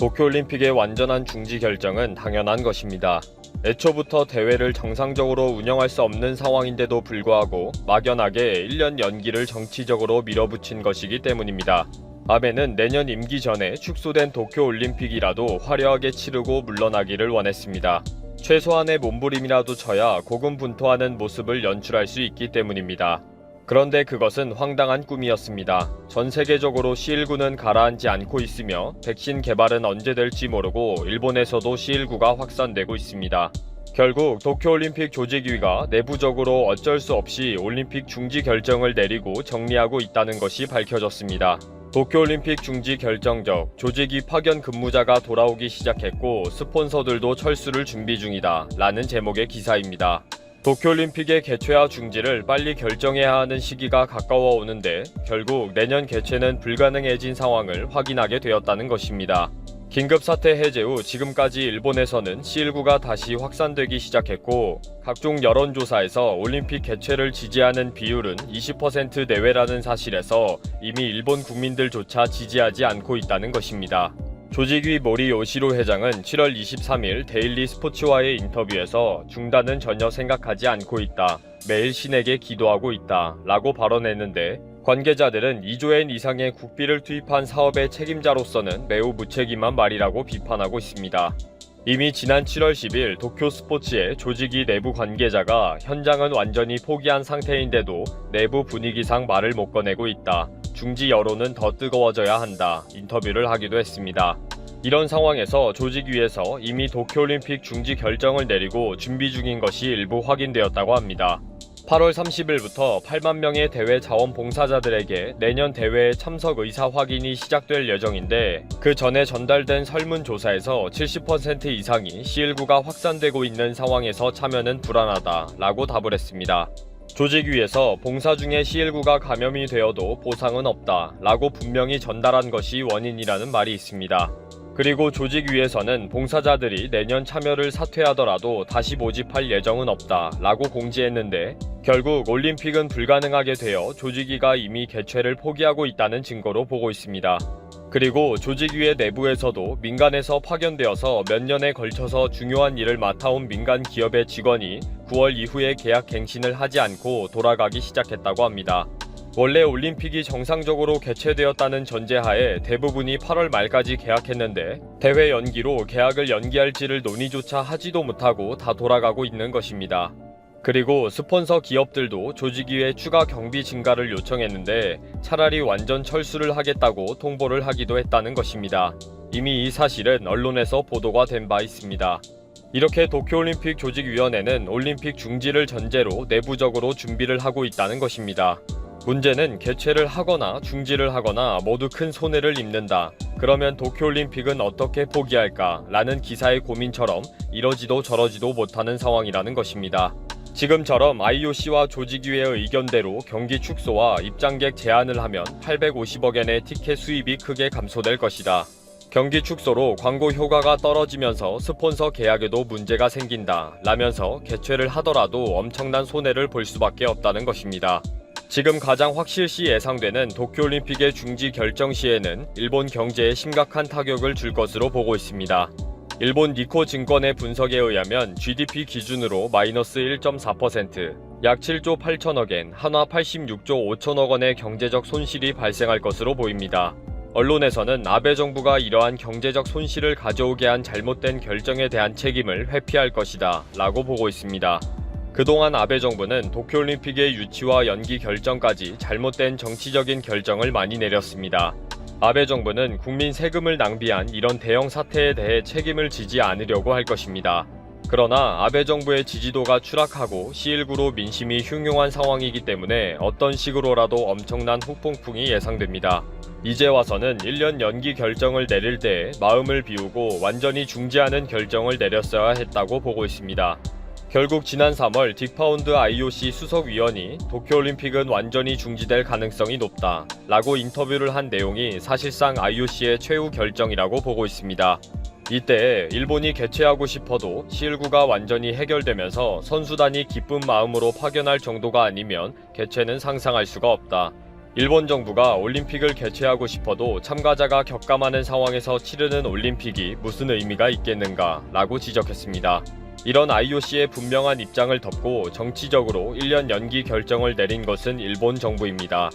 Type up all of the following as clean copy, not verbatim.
도쿄올림픽의 완전한 중지 결정은 당연한 것입니다. 애초부터 대회를 정상적으로 운영할 수 없는 상황인데도 불구하고 막연하게 1년 연기를 정치적으로 밀어붙인 것이기 때문입니다. 아베는 내년 임기 전에 축소된 도쿄올림픽이라도 화려하게 치르고 물러나기를 원했습니다. 최소한의 몸부림이라도 쳐야 고군분투하는 모습을 연출할 수 있기 때문입니다. 그런데 그것은 황당한 꿈이었습니다. 전 세계적으로 C19는 가라앉지 않고 있으며 백신 개발은 언제 될지 모르고 일본에서도 C19가 확산되고 있습니다. 결국 도쿄올림픽 조직위가 내부적으로 어쩔 수 없이 올림픽 중지 결정을 내리고 정리하고 있다는 것이 밝혀졌습니다. 도쿄올림픽 중지 결정적 조직위 파견 근무자가 돌아오기 시작했고 스폰서들도 철수를 준비 중이다 라는 제목의 기사입니다. 도쿄올림픽의 개최와 중지를 빨리 결정해야 하는 시기가 가까워 오는데 결국 내년 개최는 불가능해진 상황을 확인하게 되었다는 것입니다. 긴급사태 해제 후 지금까지 일본에서는 C19가 다시 확산되기 시작했고 각종 여론조사에서 올림픽 개최를 지지하는 비율은 20% 내외라는 사실에서 이미 일본 국민들조차 지지하지 않고 있다는 것입니다. 조직위 모리 요시로 회장은 7월 23일 데일리 스포츠와의 인터뷰에서 중단은 전혀 생각하지 않고 있다. 매일 신에게 기도하고 있다. 라고 발언했는데 관계자들은 2조 엔 이상의 국비를 투입한 사업의 책임자로서는 매우 무책임한 말이라고 비판하고 있습니다. 이미 지난 7월 10일 도쿄스포츠의 조직위 내부 관계자가 현장은 완전히 포기한 상태인데도 내부 분위기상 말을 못 꺼내고 있다. 중지 여론은 더 뜨거워져야 한다. 인터뷰를 하기도 했습니다. 이런 상황에서 조직위에서 이미 도쿄올림픽 중지 결정을 내리고 준비 중인 것이 일부 확인되었다고 합니다. 8월 30일부터 8만 명의 대회 자원봉사자들에게 내년 대회에 참석 의사 확인이 시작될 예정인데 그 전에 전달된 설문조사에서 70% 이상이 C19가 확산되고 있는 상황에서 참여는 불안하다 라고 답을 했습니다. 조직위에서 봉사 중에 C19가 감염이 되어도 보상은 없다 라고 분명히 전달한 것이 원인이라는 말이 있습니다. 그리고 조직위에서는 봉사자들이 내년 참여를 사퇴하더라도 다시 모집할 예정은 없다 라고 공지했는데 결국 올림픽은 불가능하게 되어 조직위가 이미 개최를 포기하고 있다는 증거로 보고 있습니다. 그리고 조직위의 내부에서도 민간에서 파견되어서 몇 년에 걸쳐서 중요한 일을 맡아온 민간 기업의 직원이 9월 이후에 계약 갱신을 하지 않고 돌아가기 시작했다고 합니다. 원래 올림픽이 정상적으로 개최되었다는 전제하에 대부분이 8월 말까지 계약했는데 대회 연기로 계약을 연기할지를 논의조차 하지도 못하고 다 돌아가고 있는 것입니다. 그리고 스폰서 기업들도 조직위에 추가 경비 증가를 요청했는데 차라리 완전 철수를 하겠다고 통보를 하기도 했다는 것입니다. 이미 이 사실은 언론에서 보도가 된 바 있습니다. 이렇게 도쿄올림픽 조직위원회는 올림픽 중지를 전제로 내부적으로 준비를 하고 있다는 것입니다. 문제는 개최를 하거나 중지를 하거나 모두 큰 손해를 입는다. 그러면 도쿄올림픽은 어떻게 포기할까? 라는 기사의 고민처럼 이러지도 저러지도 못하는 상황이라는 것입니다. 지금처럼 IOC와 조직위의 의견대로 경기 축소와 입장객 제한을 하면 850억엔의 티켓 수입이 크게 감소될 것이다. 경기 축소로 광고 효과가 떨어지면서 스폰서 계약에도 문제가 생긴다. 라면서 개최를 하더라도 엄청난 손해를 볼 수밖에 없다는 것입니다. 지금 가장 확실시 예상되는 도쿄올림픽의 중지 결정 시에는 일본 경제에 심각한 타격을 줄 것으로 보고 있습니다. 일본 니코 증권의 분석에 의하면 GDP 기준으로 마이너스 1.4%, 약 7조 8천억엔, 한화 86조 5천억 원의 경제적 손실이 발생할 것으로 보입니다. 언론에서는 아베 정부가 이러한 경제적 손실을 가져오게 한 잘못된 결정에 대한 책임을 회피할 것이다 라고 보고 있습니다. 그동안 아베 정부는 도쿄올림픽의 유치와 연기 결정까지 잘못된 정치적인 결정을 많이 내렸습니다. 아베 정부는 국민 세금을 낭비한 이런 대형 사태에 대해 책임을 지지 않으려고 할 것입니다. 그러나 아베 정부의 지지도가 추락하고 C19로 민심이 흉흉한 상황이기 때문에 어떤 식으로라도 엄청난 후폭풍이 예상됩니다. 이제 와서는 1년 연기 결정을 내릴 때 마음을 비우고 완전히 중지하는 결정을 내렸어야 했다고 보고 있습니다. 결국 지난 3월 딕파운드 IOC 수석위원이 도쿄올림픽은 완전히 중지될 가능성이 높다 라고 인터뷰를 한 내용이 사실상 IOC의 최후 결정이라고 보고 있습니다. 이때 일본이 개최하고 싶어도 C19가 완전히 해결되면서 선수단이 기쁜 마음으로 파견할 정도가 아니면 개최는 상상할 수가 없다. 일본 정부가 올림픽을 개최하고 싶어도 참가자가 격감하는 상황에서 치르는 올림픽이 무슨 의미가 있겠는가 라고 지적했습니다. 이런 IOC의 분명한 입장을 덮고 정치적으로 1년 연기 결정을 내린 것은 일본 정부입니다.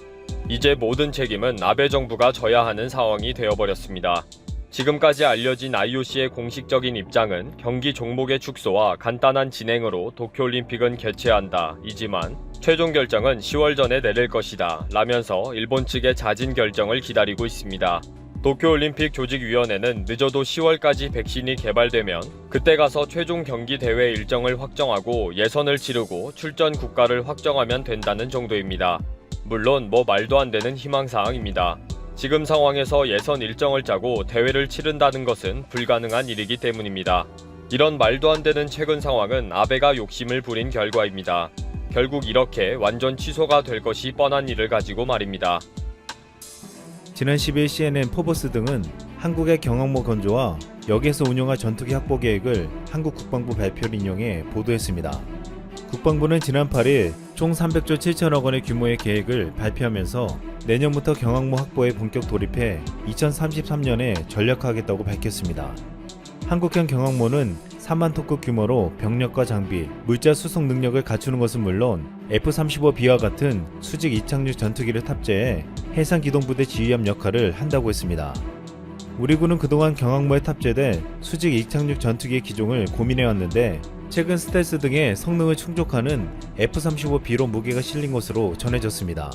이제 모든 책임은 아베 정부가 져야 하는 상황이 되어버렸습니다. 지금까지 알려진 IOC의 공식적인 입장은 경기 종목의 축소와 간단한 진행으로 도쿄올림픽은 개최한다 이지만 최종 결정은 10월 전에 내릴 것이다 라면서 일본 측의 자진 결정을 기다리고 있습니다. 도쿄올림픽 조직위원회는 늦어도 10월까지 백신이 개발되면 그때 가서 최종 경기 대회 일정을 확정하고 예선을 치르고 출전 국가를 확정하면 된다는 정도입니다. 물론 말도 안 되는 희망사항입니다. 지금 상황에서 예선 일정을 짜고 대회를 치른다는 것은 불가능한 일이기 때문입니다. 이런 말도 안 되는 최근 상황은 아베가 욕심을 부린 결과입니다. 결국 이렇게 완전 취소가 될 것이 뻔한 일을 가지고 말입니다. 지난 10일 CNN, 포브스 등은 한국의 경항모 건조와 역에서 운영할 전투기 확보 계획을 한국 국방부 발표를 인용해 보도했습니다. 국방부는 지난 8일 총 300조 7천억 원의 규모의 계획을 발표하면서 내년부터 경항모 확보에 본격 돌입해 2033년에 전략화하겠다고 밝혔습니다. 한국형 경항모는 3만 톤급 규모로 병력과 장비, 물자 수송 능력을 갖추는 것은 물론 F-35B와 같은 수직 이착륙 전투기를 탑재해 해상기동부대 지휘함 역할을 한다고 했습니다. 우리 군은 그동안 경항모에 탑재될 수직 이착륙 전투기의 기종을 고민해왔는데 최근 스텔스 등의 성능을 충족하는 F-35B로 무게가 실린 것으로 전해졌습니다.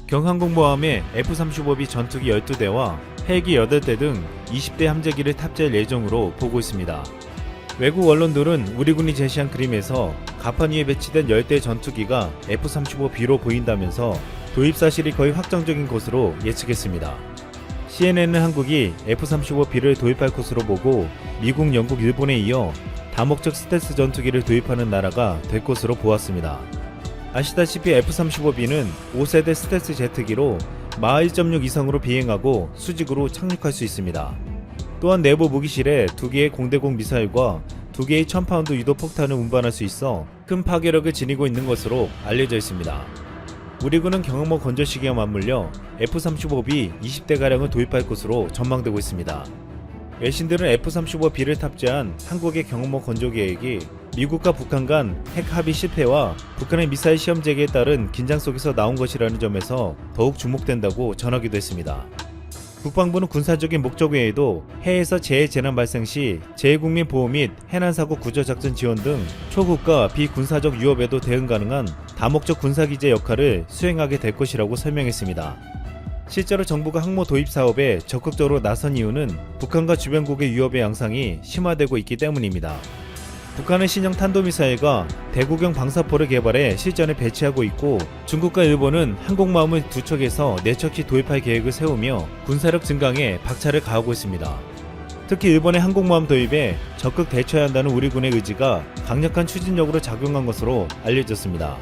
경항공모함에 F-35B 전투기 12대와 헬기 8대 등 20대 함재기를 탑재할 예정으로 보고 있습니다. 외국 언론들은 우리 군이 제시한 그림에서 가판 위에 배치된 10대 전투기가 F-35B로 보인다면서 도입 사실이 거의 확정적인 것으로 예측했습니다. CNN은 한국이 F-35B를 도입할 것으로 보고 미국, 영국, 일본에 이어 다목적 스텔스 전투기를 도입하는 나라가 될 것으로 보았습니다. 아시다시피 F-35B는 5세대 스텔스 제트기로 마하 1.6 이상으로 비행하고 수직으로 착륙할 수 있습니다. 또한 내부 무기실에 2개의 공대공 미사일과 2개의 1000파운드 유도 폭탄을 운반할 수 있어 큰 파괴력을 지니고 있는 것으로 알려져 있습니다. 우리 군은 경항모 건조 시기와 맞물려 F-35B 20대가량을 도입할 것으로 전망되고 있습니다. 외신들은 F-35B를 탑재한 한국의 경항모 건조 계획이 미국과 북한 간 핵 합의 실패와 북한의 미사일 시험 재개에 따른 긴장 속에서 나온 것이라는 점에서 더욱 주목된다고 전하기도 했습니다. 국방부는 군사적인 목적 외에도 해외에서 재해 재난 발생 시 재해국민 보호 및 해난사고 구조작전 지원 등 초국가 비군사적 위협에도 대응 가능한 다목적 군사기재 역할을 수행하게 될 것이라고 설명했습니다. 실제로 정부가 항모 도입 사업에 적극적으로 나선 이유는 북한과 주변국의 위협의 양상이 심화되고 있기 때문입니다. 북한은 신형 탄도미사일과 대구경 방사포를 개발해 실전에 배치하고 있고 중국과 일본은 항공모함을 2척에서 4척씩 도입할 계획을 세우며 군사력 증강에 박차를 가하고 있습니다. 특히 일본의 항공모함 도입에 적극 대처해야 한다는 우리 군의 의지가 강력한 추진력으로 작용한 것으로 알려졌습니다.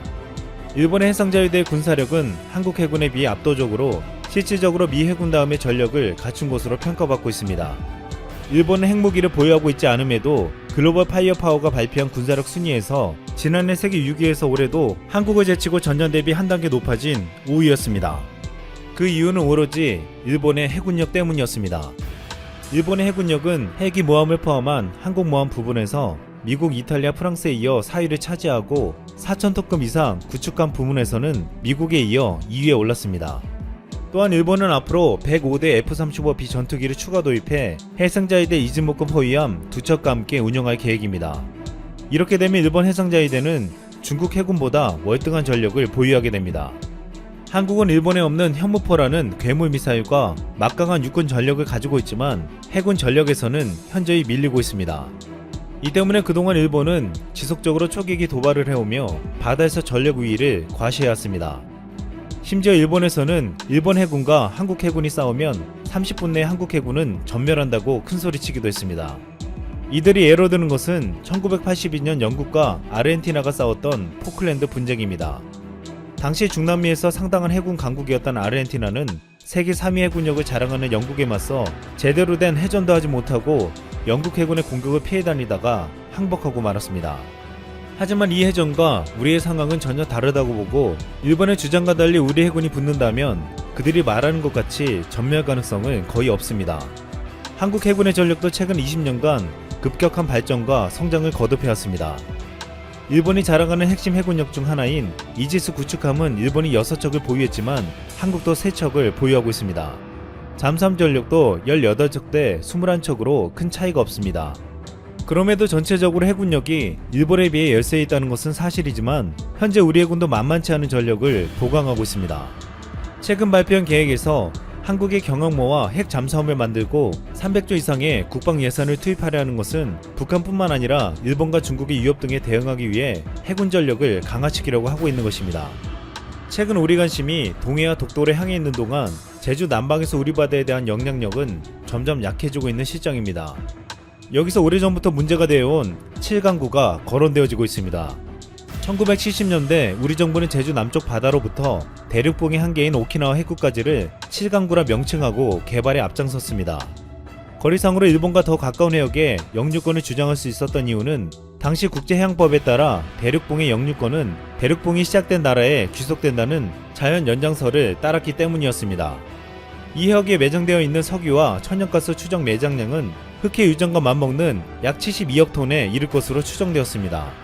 일본의 해상자위대의 군사력은 한국 해군에 비해 압도적으로 실질적으로 미 해군 다음의 전력을 갖춘 것으로 평가받고 있습니다. 일본은 핵무기를 보유하고 있지 않음에도 글로벌 파이어 파워가 발표한 군사력 순위에서 지난해 세계 6위에서 올해도 한국을 제치고 전년 대비 한 단계 높아진 5위였습니다. 그 이유는 오로지 일본의 해군력 때문이었습니다. 일본의 해군력은 헬기 모함을 포함한 항공모함 부분에서 미국, 이탈리아, 프랑스에 이어 4위를 차지하고 4,000톤급 이상 구축함 부문에서는 미국에 이어 2위에 올랐습니다. 또한 일본은 앞으로 105대 F-35B 전투기를 추가 도입해 해상자위대 이즈모급 호위함 2척과 함께 운영할 계획입니다. 이렇게 되면 일본 해상자위대는 중국 해군보다 월등한 전력을 보유하게 됩니다. 한국은 일본에 없는 현무포라는 괴물 미사일과 막강한 육군 전력을 가지고 있지만 해군 전력에서는 현저히 밀리고 있습니다. 이 때문에 그동안 일본은 지속적으로 초계기 도발을 해오며 바다에서 전력 우위를 과시해왔습니다. 심지어 일본에서는 일본 해군과 한국 해군이 싸우면 30분 내에 한국 해군은 전멸한다고 큰소리치기도 했습니다. 이들이 예로 드는 것은 1982년 영국과 아르헨티나가 싸웠던 포클랜드 분쟁입니다. 당시 중남미에서 상당한 해군 강국이었던 아르헨티나는 세계 3위 해군력을 자랑하는 영국에 맞서 제대로 된 해전도 하지 못하고 영국 해군의 공격을 피해 다니다가 항복하고 말았습니다. 하지만 이 해전과 우리의 상황은 전혀 다르다고 보고 일본의 주장과 달리 우리 해군이 붙는다면 그들이 말하는 것 같이 전멸 가능성은 거의 없습니다. 한국 해군의 전력도 최근 20년간 급격한 발전과 성장을 거듭해왔습니다. 일본이 자랑하는 핵심 해군력 중 하나인 이지스 구축함은 일본이 6척을 보유했지만 한국도 3척을 보유하고 있습니다. 잠수함 전력도 18척 대 21척으로 큰 차이가 없습니다. 그럼에도 전체적으로 해군력이 일본에 비해 열세에 있다는 것은 사실이지만 현재 우리 해군도 만만치 않은 전력을 보강하고 있습니다. 최근 발표한 계획에서 한국의 경항모와 핵 잠수함을 만들고 300조 이상의 국방 예산을 투입하려 하는 것은 북한뿐만 아니라 일본과 중국의 위협 등에 대응하기 위해 해군 전력을 강화시키려고 하고 있는 것입니다. 최근 우리 관심이 동해와 독도를 향해 있는 동안 제주 남방에서 우리 바다에 대한 영향력은 점점 약해지고 있는 시점입니다. 여기서 오래전부터 문제가 되어온 7강구가 거론되어지고 있습니다. 1970년대 우리 정부는 제주 남쪽 바다로부터 대륙봉의 한계인 오키나와 해구까지를 7강구라 명칭하고 개발에 앞장섰습니다. 거리상으로 일본과 더 가까운 해역에 영유권을 주장할 수 있었던 이유는 당시 국제해양법에 따라 대륙봉의 영유권은 대륙봉이 시작된 나라에 귀속된다는 자연 연장설을 따랐기 때문이었습니다. 이 해역에 매장되어 있는 석유와 천연가스 추정 매장량은 흑해 유전과 맞먹는 약 72억 톤에 이를 것으로 추정되었습니다.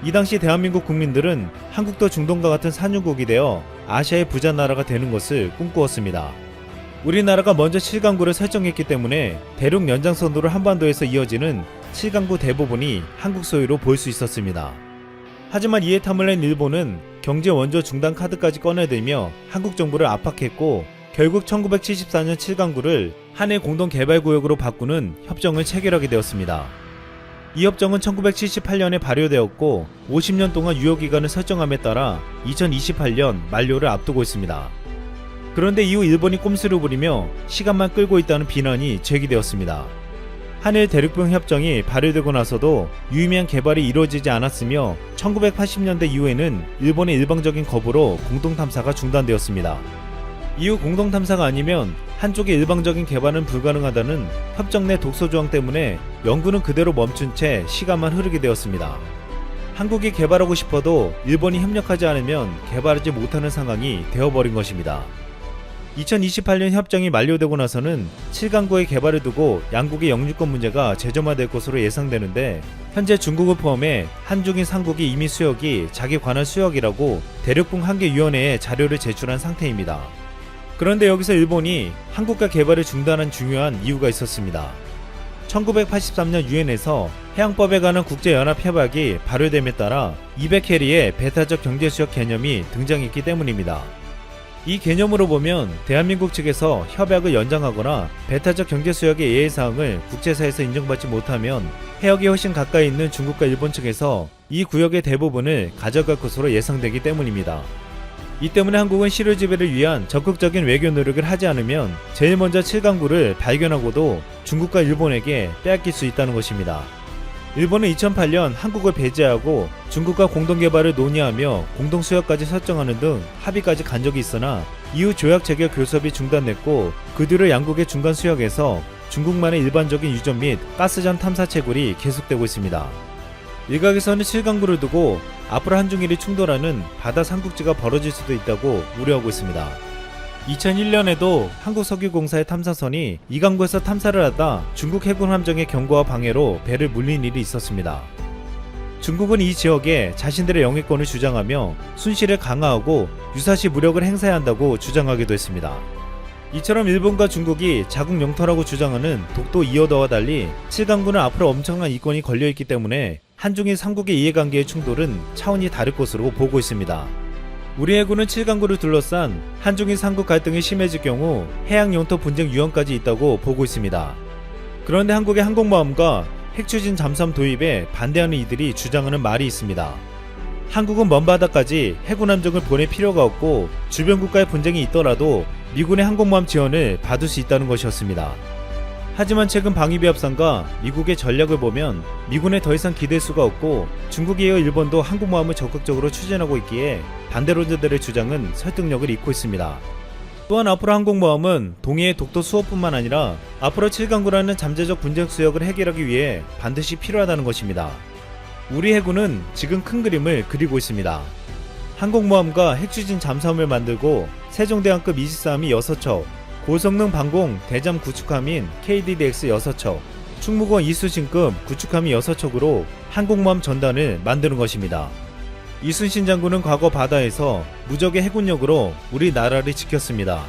이 당시 대한민국 국민들은 한국도 중동과 같은 산유국이 되어 아시아의 부자 나라가 되는 것을 꿈꾸었습니다. 우리나라가 먼저 7강구를 설정했기 때문에 대륙 연장선으로 한반도에서 이어지는 7강구 대부분이 한국 소유로 볼 수 있었습니다. 하지만 이에 탐을 낸 일본은 경제 원조 중단 카드까지 꺼내들며 한국 정부를 압박했고 결국 1974년 7강구를 한해 공동개발구역으로 바꾸는 협정을 체결하게 되었습니다. 이 협정은 1978년에 발효되었고 50년 동안 유효기간을 설정함에 따라 2028년 만료를 앞두고 있습니다. 그런데 이후 일본이 꼼수를 부리며 시간만 끌고 있다는 비난이 제기되었습니다. 한일 대륙봉 협정이 발효되고 나서도 유의미한 개발이 이루어지지 않았으며 1980년대 이후에는 일본의 일방적인 거부로 공동탐사가 중단되었습니다. 이후 공동탐사가 아니면 한쪽의 일방적인 개발은 불가능하다는 협정 내 독소조항 때문에 연구는 그대로 멈춘 채 시간만 흐르게 되었습니다. 한국이 개발하고 싶어도 일본이 협력하지 않으면 개발하지 못하는 상황이 되어버린 것입니다. 2028년 협정이 만료되고 나서는 7강구의 개발을 두고 양국의 영유권 문제가 재점화될 것으로 예상되는데 현재 중국을 포함해 한중인 3국이 이미 수역이 자기 관할 수역이라고 대륙봉 한계위원회에 자료를 제출한 상태입니다. 그런데 여기서 일본이 한국과 개발을 중단한 중요한 이유가 있었습니다. 1983년 유엔에서 해양법에 관한 국제연합협약이 발효됨에 따라 200캐리의 배타적 경제수역 개념이 등장했기 때문입니다. 이 개념으로 보면 대한민국 측에서 협약을 연장하거나 배타적 경제수역의 예외사항을 국제사에서 인정받지 못하면 해역이 훨씬 가까이 있는 중국과 일본 측에서 이 구역의 대부분을 가져갈 것으로 예상되기 때문입니다. 이 때문에 한국은 실효 지배를 위한 적극적인 외교 노력을 하지 않으면 제일 먼저 7강구를 발견하고도 중국과 일본에게 빼앗길 수 있다는 것입니다. 일본은 2008년 한국을 배제하고 중국과 공동개발을 논의하며 공동수역까지 설정하는 등 합의까지 간 적이 있으나 이후 조약 체결 교섭이 중단됐고 그 뒤로 양국의 중간 수역에서 중국만의 일반적인 유전 및 가스전 탐사 채굴이 계속되고 있습니다. 일각에서는 7강구를 두고 앞으로 한중일이 충돌하는 바다 삼국지가 벌어질 수도 있다고 우려하고 있습니다. 2001년에도 한국석유공사의 탐사선이 이 강구에서 탐사를 하다 중국 해군 함정의 경고와 방해로 배를 물린 일이 있었습니다. 중국은 이 지역에 자신들의 영해권을 주장하며 순실을 강화하고 유사시 무력을 행사해야 한다고 주장하기도 했습니다. 이처럼 일본과 중국이 자국 영토라고 주장하는 독도 2호더와 달리 7강구는 앞으로 엄청난 이권이 걸려있기 때문에 한중일 3국의 이해관계의 충돌은 차원이 다를 것으로 보고 있습니다. 우리 해군은 7강구를 둘러싼 한중일 3국 갈등이 심해질 경우 해양 영토 분쟁 위험까지 있다고 보고 있습니다. 그런데 한국의 항공모함과 핵추진 잠수함 도입에 반대하는 이들이 주장하는 말이 있습니다. 한국은 먼 바다까지 해군 함정을 보낼 필요가 없고 주변 국가의 분쟁이 있더라도 미군의 항공모함 지원을 받을 수 있다는 것이었습니다. 하지만 최근 방위비 협상과 미국의 전략을 보면 미군에 더 이상 기댈 수가 없고 중국에 이어 일본도 항공모함을 적극적으로 추진하고 있기에 반대론자들의 주장은 설득력을 잃고 있습니다. 또한 앞으로 항공모함은 동해의 독도 수호뿐만 아니라 앞으로 7강구라는 잠재적 분쟁 수역을 해결하기 위해 반드시 필요하다는 것입니다. 우리 해군은 지금 큰 그림을 그리고 있습니다. 항공모함과 핵추진 잠수함을 만들고 세종대왕급 이지스함이 6척, 고성능 방공 대잠 구축함인 KDDX 6척, 충무공 이순신급 구축함이 6척으로 항공모함 전단을 만드는 것입니다. 이순신 장군은 과거 바다에서 무적의 해군력으로 우리나라를 지켰습니다.